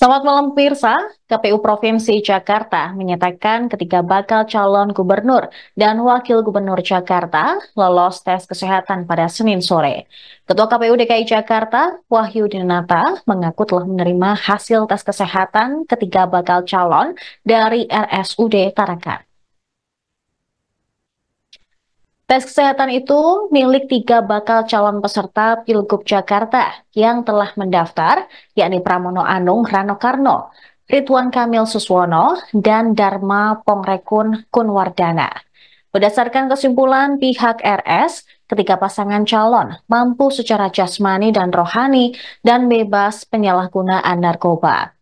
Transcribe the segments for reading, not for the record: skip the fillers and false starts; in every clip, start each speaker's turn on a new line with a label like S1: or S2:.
S1: Selamat malam pemirsa, KPU Provinsi Jakarta menyatakan ketiga bakal calon gubernur dan wakil gubernur Jakarta lolos tes kesehatan pada Senin sore. Ketua KPU DKI Jakarta, Wahyu Dinata, mengaku telah menerima hasil tes kesehatan ketiga bakal calon dari RSUD Tarakan. Tes kesehatan itu milik tiga bakal calon peserta Pilgub Jakarta yang telah mendaftar, yakni Pramono Anung Rano Karno, Ridwan Kamil Suswono, dan Dharma Pongrekun Kunwardana. Berdasarkan kesimpulan pihak RS, ketiga pasangan calon mampu secara jasmani dan rohani dan bebas penyalahgunaan narkoba.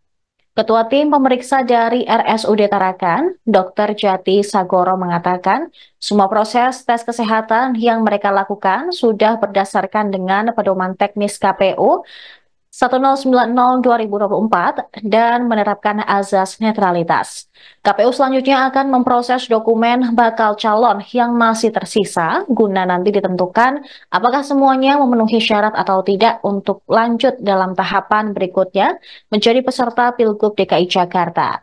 S1: Ketua Tim Pemeriksa dari RSUD Tarakan, Dr. Jati Sagoro mengatakan, semua proses tes kesehatan yang mereka lakukan sudah berdasarkan dengan pedoman teknis KPU 1090/2024 dan menerapkan azas netralitas. KPU selanjutnya akan memproses dokumen bakal calon yang masih tersisa guna nanti ditentukan apakah semuanya memenuhi syarat atau tidak untuk lanjut dalam tahapan berikutnya menjadi peserta Pilgub DKI Jakarta.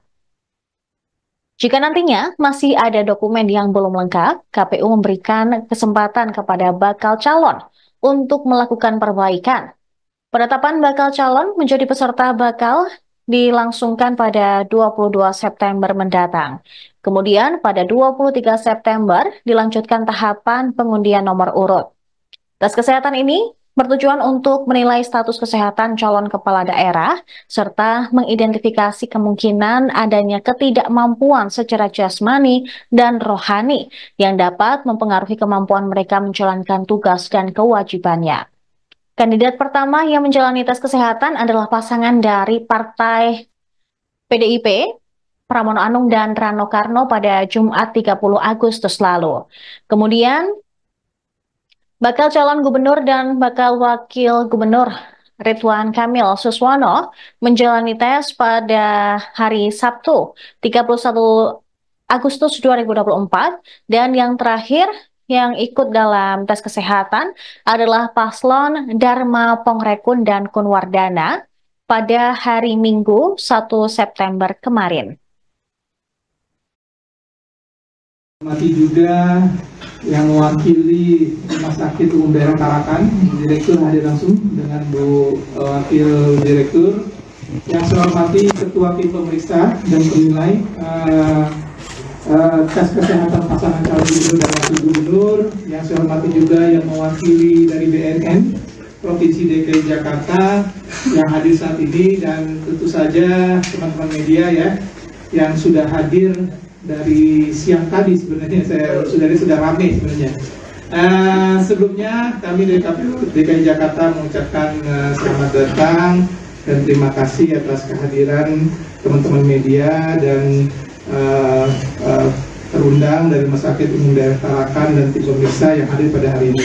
S1: Jika nantinya masih ada dokumen yang belum lengkap, KPU memberikan kesempatan kepada bakal calon untuk melakukan perbaikan. Penetapan bakal calon menjadi peserta bakal dilangsungkan pada 22 September mendatang. Kemudian pada 23 September dilanjutkan tahapan pengundian nomor urut. Tes kesehatan ini bertujuan untuk menilai status kesehatan calon kepala daerah serta mengidentifikasi kemungkinan adanya ketidakmampuan secara jasmani dan rohani yang dapat mempengaruhi kemampuan mereka menjalankan tugas dan kewajibannya. Kandidat pertama yang menjalani tes kesehatan adalah pasangan dari Partai PDIP, Pramono Anung dan Rano Karno pada Jumat 30 Agustus lalu. Kemudian, bakal calon gubernur dan bakal wakil gubernur Ridwan Kamil Suswono menjalani tes pada hari Sabtu 31 Agustus 2024 dan yang terakhir yang ikut dalam tes kesehatan adalah paslon Dharma Pongrekun dan Kunwardana pada hari Minggu 1 September kemarin.
S2: Mati juga yang mewakili Rumah Sakit Umum Daerah Tarakan, Direktur hadir langsung dengan Bu Wakil Direktur. Yang saya hormati Ketua Tim Pemeriksa dan Penilai tes kesehatan pasangan calon gubernur dan wakil gubernur, yang saya hormati juga yang mewakili dari BNN Provinsi DKI Jakarta yang hadir saat ini, dan tentu saja teman-teman media ya yang sudah hadir dari siang tadi. Sebenarnya sudah ramai sebenarnya. Sebelumnya kami dari KPU DKI Jakarta mengucapkan selamat datang dan terima kasih atas kehadiran teman-teman media dan terundang dari Rumah Sakit Umum Daerah Tarakan dan tim pemeriksa yang hadir pada hari ini.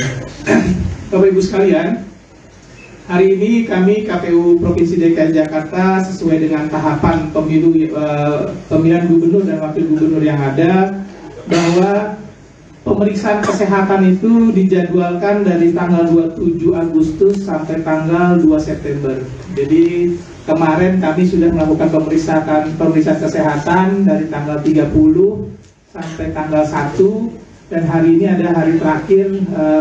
S2: Bapak Ibu sekalian, hari ini kami KPU Provinsi DKI Jakarta sesuai dengan tahapan pemilihan gubernur dan wakil gubernur yang ada, bahwa pemeriksaan kesehatan itu dijadwalkan dari tanggal 27 Agustus sampai tanggal 2 September. Jadi kemarin kami sudah melakukan pemeriksaan kesehatan dari tanggal 30 sampai tanggal 1, dan hari ini ada hari terakhir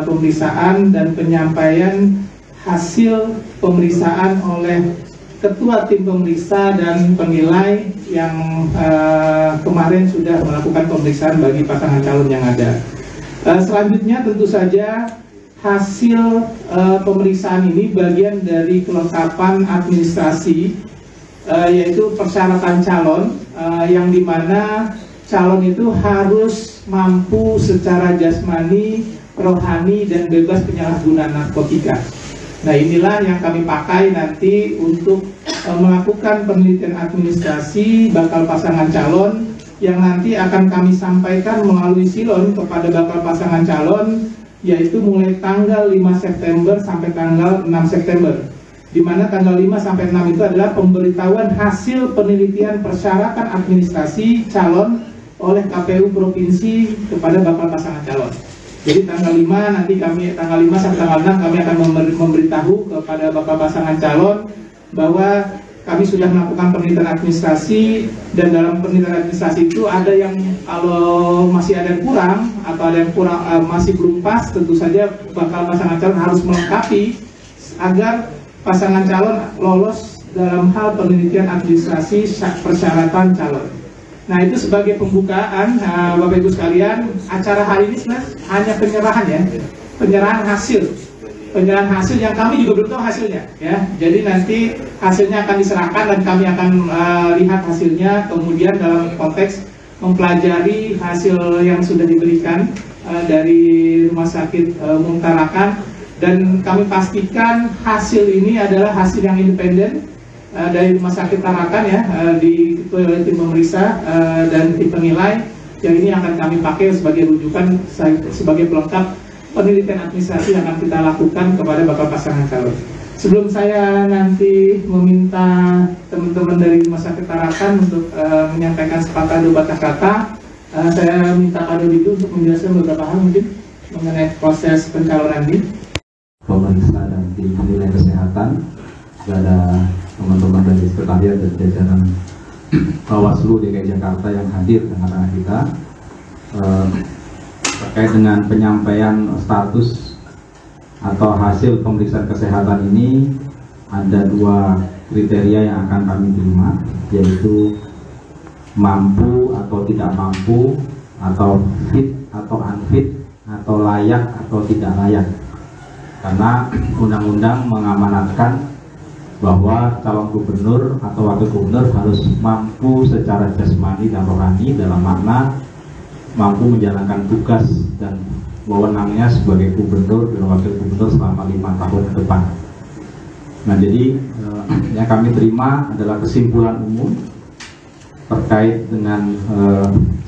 S2: pemeriksaan dan penyampaian hasil pemeriksaan oleh Ketua Tim Pemeriksa dan Penilai yang kemarin sudah melakukan pemeriksaan bagi pasangan calon yang ada. Selanjutnya tentu saja hasil pemeriksaan ini bagian dari kelengkapan administrasi, yaitu persyaratan calon, yang dimana calon itu harus mampu secara jasmani, rohani, dan bebas penyalahgunaan narkotika. Nah, inilah yang kami pakai nanti untuk melakukan penelitian administrasi bakal pasangan calon, yang nanti akan kami sampaikan melalui silon kepada bakal pasangan calon, yaitu mulai tanggal 5 September sampai tanggal 6 September. Di mana tanggal 5 sampai 6 itu adalah pemberitahuan hasil penelitian persyaratan administrasi calon oleh KPU Provinsi kepada bakal pasangan calon. Jadi tanggal 5 nanti tanggal 5 sampai tanggal 6 kami akan memberitahu kepada bakal pasangan calon bahwa kami sudah melakukan penelitian administrasi, dan dalam penelitian administrasi itu ada yang kalau masih ada yang kurang atau ada yang kurang masih belum pas, tentu saja bakal pasangan calon harus melengkapi agar pasangan calon lolos dalam hal penelitian administrasi persyaratan calon. Nah, itu sebagai pembukaan, Bapak Ibu sekalian, acara hari ini sebenarnya hanya penyerahan ya, penyerahan hasil yang kami juga belum tahu hasilnya ya. Jadi nanti hasilnya akan diserahkan dan kami akan lihat hasilnya, kemudian dalam konteks mempelajari hasil yang sudah diberikan dari Rumah Sakit Umum Tarakan, dan kami pastikan hasil ini adalah hasil yang independen dari Rumah Sakit Tarakan ya, diketuai oleh tim pemeriksa dan tim penilai, yang ini akan kami pakai sebagai rujukan sebagai pelengkap penelitian administrasi yang akan kita lakukan kepada bakal pasangan calon. Sebelum saya nanti meminta teman-teman dari Rumah Sakit Tarakan untuk menyampaikan sepatah dua patah kata, saya minta Kak Dodi itu untuk menjelaskan beberapa hal mungkin mengenai proses pencalonan ini.
S3: Pemeriksa dan tim penilai kesehatan, ada teman-teman dari sekretariat dan jajaran Bawaslu DKI Jakarta yang hadir dengan kita terkait dengan penyampaian status atau hasil pemeriksaan kesehatan ini. Ada dua kriteria yang akan kami terima, yaitu mampu atau tidak mampu, atau fit atau unfit, atau layak atau tidak layak. Karena undang-undang mengamanatkan bahwa calon gubernur atau wakil gubernur harus mampu secara jasmani dan rohani, dalam makna mampu menjalankan tugas dan wewenangnya sebagai gubernur dan wakil gubernur selama 5 tahun ke depan. Nah, jadi yang kami terima adalah kesimpulan umum terkait dengan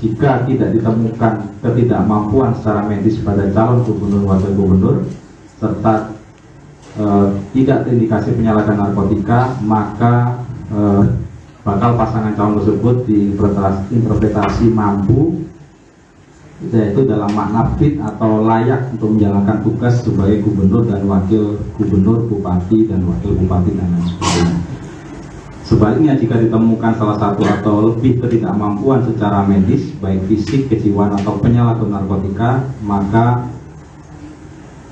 S3: jika tidak ditemukan ketidakmampuan secara medis pada calon gubernur wakil gubernur serta tidak terindikasi penyalahgunaan narkotika, maka bakal pasangan calon tersebut diinterpretasi mampu, yaitu dalam makna fit atau layak untuk menjalankan tugas sebagai gubernur dan wakil gubernur, bupati dan wakil bupati dan lain sebagainya. Sebaliknya, jika ditemukan salah satu atau lebih ketidakmampuan secara medis, baik fisik, kejiwaan atau penyalahgunaan narkotika, maka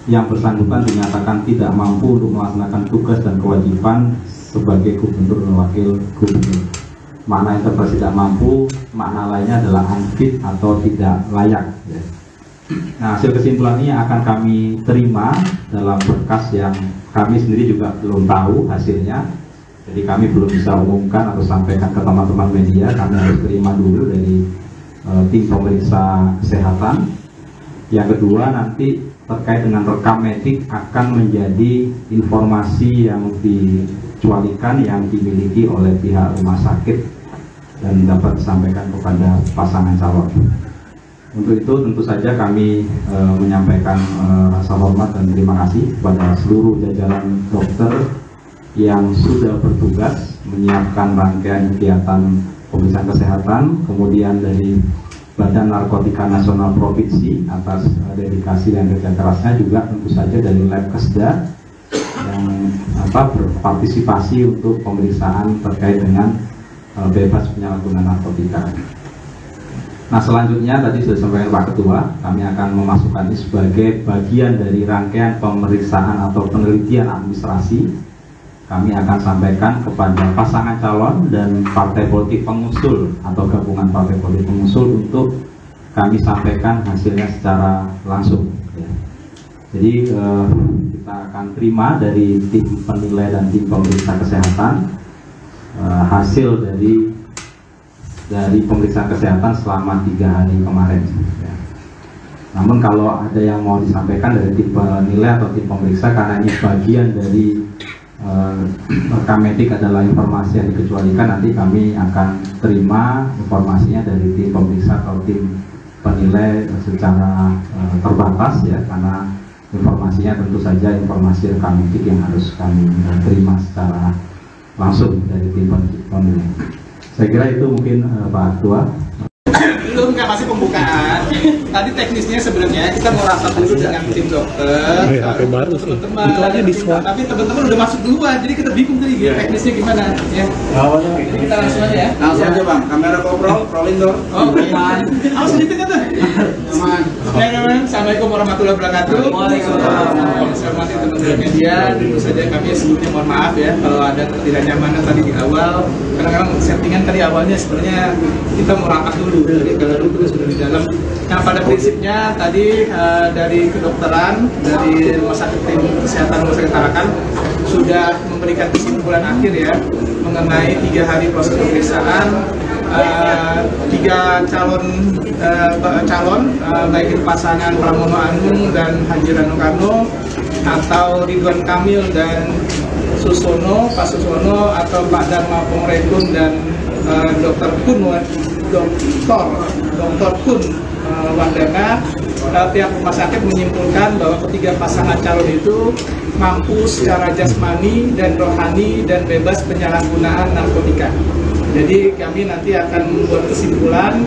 S3: yang bersangkutan dinyatakan tidak mampu untuk melaksanakan tugas dan kewajiban sebagai gubernur dan wakil gubernur. Makna interpretasi tidak mampu, makna lainnya adalah unfit atau tidak layak. Nah, hasil kesimpulan ini akan kami terima dalam berkas yang kami sendiri juga belum tahu hasilnya. Jadi kami belum bisa umumkan atau sampaikan ke teman-teman media. Kami harus terima dulu dari tim pemeriksa kesehatan. Yang kedua, nanti terkait dengan rekam medik akan menjadi informasi yang dikecualikan yang dimiliki oleh pihak rumah sakit dan dapat disampaikan kepada pasangan calon. Untuk itu tentu saja kami menyampaikan rasa hormat dan terima kasih kepada seluruh jajaran dokter yang sudah bertugas menyiapkan rangkaian kegiatan pemeriksaan kesehatan, kemudian dari Badan Narkotika Nasional Provinsi atas dedikasi dan kerja kerasnya, juga tentu saja dari Lab Kesda yang berpartisipasi untuk pemeriksaan terkait dengan bebas penyalahgunaan narkotika. Nah, selanjutnya tadi sudah disampaikan Pak Ketua, kami akan memasukkan ini sebagai bagian dari rangkaian pemeriksaan atau penelitian administrasi. Kami akan sampaikan kepada pasangan calon dan partai politik pengusul atau gabungan partai politik pengusul untuk kami sampaikan hasilnya secara langsung. Jadi kita akan terima dari tim penilai dan tim pemeriksa kesehatan hasil dari pemeriksaan kesehatan selama 3 hari kemarin. Namun kalau ada yang mau disampaikan dari tim penilai atau tim pemeriksa, karena ini bagian dari rekam medik adalah informasi yang dikecualikan, nanti kami akan terima informasinya dari tim pemeriksa atau tim penilai secara terbatas ya, karena informasinya tentu saja informasi rekam medik yang harus kami terima secara langsung dari tim penilai. Saya kira itu mungkin Pak Ketua.
S2: Belum, nggak, masih pembukaan. tadi teknisnya sebenarnya kita mau rapat dulu dengan tim dokter.
S4: HP baru sih.
S2: Teman-teman. Tapi teman-teman udah masuk duluan, jadi kita bingung tadi teknisnya gimana ya. Jadi kita langsung aja ya.
S3: Langsung aja Bang, kamera GoPro, rolling dong.
S2: Oh, aman. Awas sedikit kan tuh. Aman. Teman-teman, assalamualaikum warahmatullahi wabarakatuh. Waalaikumsalam. Selamat teman-teman media. Tentu saja kami sebelumnya mohon maaf ya kalau ada ketidaknyamanan tadi di awal. Kadang-kadang settingan tadi awalnya sebenarnya kita mau rapat dulu. Jadi kalau dulu sudah di dalam. Nah pada prinsipnya tadi dari kedokteran dari Rumah Sakit Tim Kesehatan Rumah Sakit Tarakan sudah memberikan kesimpulan akhir ya mengenai 3 hari proses pemeriksaan 3 calon baik itu pasangan Pramono Anung dan Haji Rano Karno atau Ridwan Kamil dan Susono, Pak Susono atau Pak Dharma Pongrekun dan Dr. Kun Wardana. Pihak rumah sakit menyimpulkan bahwa ketiga pasangan calon itu mampu secara jasmani dan rohani dan bebas penyalahgunaan narkotika. Jadi kami nanti akan membuat kesimpulan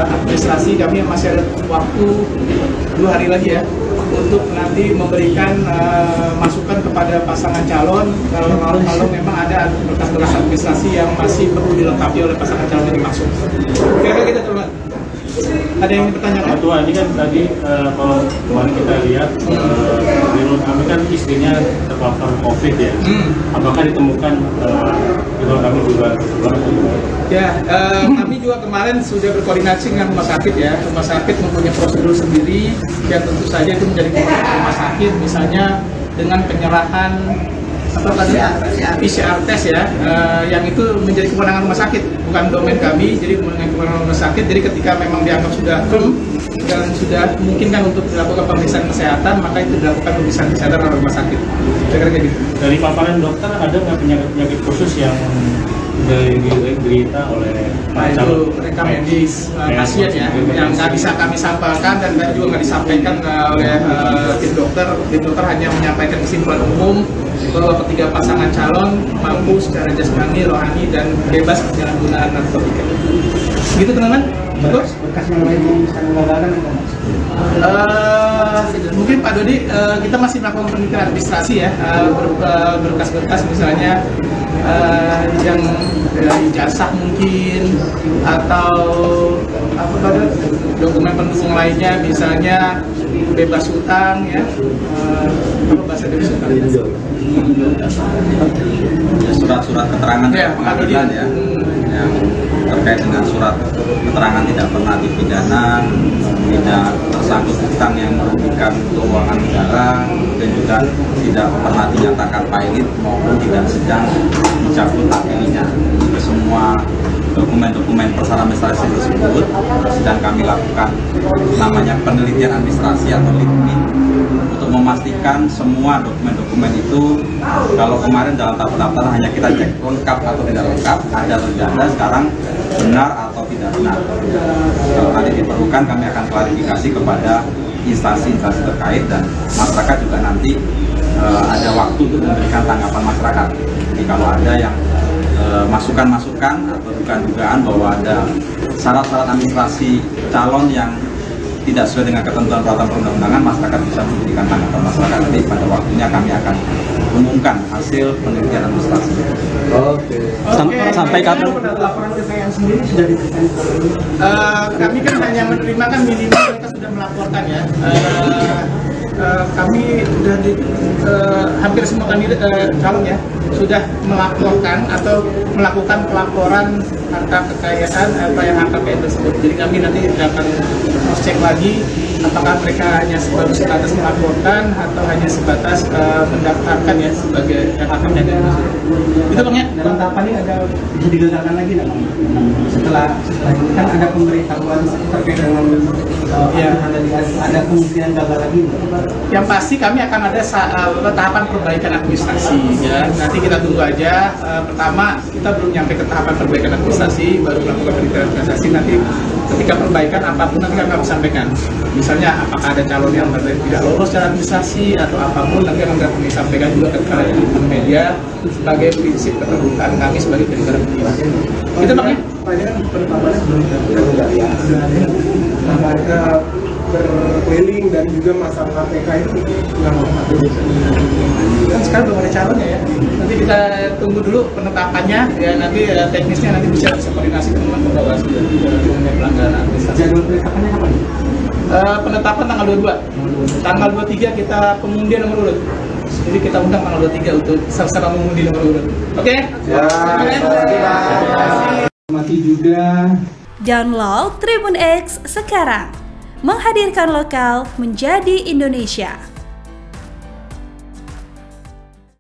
S2: administrasi, kami masih ada waktu 2 hari lagi ya untuk nanti memberikan masukan kepada pasangan calon kalau memang ada berkas-berkas administrasi yang masih perlu dilengkapi oleh pasangan calon yang dimaksud. Kira-kira kita teman. Ada yang dipertanyakan?
S4: Ketua, ini kan tadi kalau kemarin kita lihat di ruang kami kan istrinya terpapar COVID ya. Apakah ditemukan di ruang kami juga?
S2: Ya, kami juga kemarin sudah berkoordinasi dengan rumah sakit ya. Rumah sakit mempunyai prosedur sendiri yang tentu saja itu menjadi kewenangan rumah sakit, misalnya dengan penyerahan PCR test ya, yang itu menjadi kewenangan rumah sakit, bukan domain kami, jadi kewenangan rumah sakit. Jadi ketika memang dianggap sudah firm dan sudah memungkinkan untuk dilakukan pemeriksaan kesehatan, maka itu dilakukan pemeriksaan kesehatan oleh rumah sakit. Kira-kira gitu.
S4: Dari paparan dokter ada nggak penyakit khusus yang diderita oleh
S2: itu rekam medis pasien ya, yang nggak bisa kami sampaikan dan juga nggak disampaikan oleh tim dokter. Tim dokter hanya menyampaikan kesimpulan umum bahwa ketiga pasangan calon mampu secara jasmani, rohani dan bebas penyalahgunaan narkotika. Gitu teman-teman? Betul?
S5: Berkas yang lain yang bisa menggagalkan
S2: mungkin Pak Dodi, kita masih melakukan penelitian administrasi ya, berkas-berkas misalnya yang ijazah mungkin atau apa pada dokumen pendukung lainnya, misalnya bebas utang ya, apa bahasa bebas utang?
S3: Surat-surat keterangan
S2: ya,
S3: pengadilan ya, yang terkait dengan surat keterangan tidak pernah dipidana, tidak tersangkut utang yang merugikan keuangan negara, dan juga tidak pernah dinyatakan pailit maupun tidak sedang dicabut hak pilihnya. Semua dokumen-dokumen persyaratan administrasi tersebut sedang kami lakukan namanya penelitian administrasi atau LIPI untuk memastikan semua dokumen-dokumen itu, kalau kemarin dalam tahap pendaftaran hanya kita cek lengkap atau tidak lengkap, ada atau tidak ada, sekarang benar atau tidak benar. Kalau nanti diperlukan kami akan klarifikasi kepada instansi-instansi terkait, dan masyarakat juga nanti ada waktu untuk memberikan tanggapan masyarakat. Jadi kalau ada yang masukan-masukan atau dugaan-dugaan bahwa ada syarat-syarat administrasi calon yang tidak sesuai dengan ketentuan peraturan perundang-undangan, masyarakat bisa memberikan tanggapan masyarakat. Nanti pada waktunya kami akan umumkan hasil penelitian administrasi.
S5: Sampai kapan?
S2: Laporan kekayaan sendiri sudah diberikan. Kami kan hanya menerima kan minimal mereka sudah melaporkan ya. Kami sudah hampir semua kandidat calon ya sudah melaporkan atau melakukan pelaporan harta kekayaan atau yang harta kekayaan tersebut. Jadi kami nanti akan cross check lagi apakah mereka hanya sebatas melaporkan atau hanya sebatas mendaftarkan ya sebagai harta kekayaan tersebut. Itu Bang ya.
S5: Dalam tahapan ini ada bisa digagalkan lagi nggak Bang? Setelah ini kan ada pemberitahuan terkait dengan ada kemungkinan gagal lagi.
S2: Yang pasti kami akan ada tahapan perbaikan administrasi ya. Nanti kita tunggu aja. Pertama kita belum nyampe ke tahapan perbaikan administrasi, baru melakukan perbaikan administrasi. Nanti ketika perbaikan apapun nanti akan kami sampaikan. Misalnya apakah ada calon yang tidak lolos secara administrasi atau apapun, nanti akan kami sampaikan juga ke teman media sebagai prinsip keterbukaan kami sebagai penyelenggara pemilu. Itu Bang ya. berkeliling dan juga masalah PK itu nggak mau
S6: kan sekarang belum ada calonnya ya. Nanti kita tunggu dulu penetapannya ya, nanti teknisnya nanti bisa koordinasi dengan Bawaslu dan mengenai pelanggaran administrasi.
S5: Jadwal penetapannya kapan?
S6: Penetapan tanggal 22. Tanggal 23 kita pengundian nomor urut. Jadi kita undang tanggal 23 untuk sama-sama mengundi nomor urut. Oke?
S2: Ya, mati juga.
S7: Download Tribun X sekarang. Menghadirkan lokal menjadi Indonesia.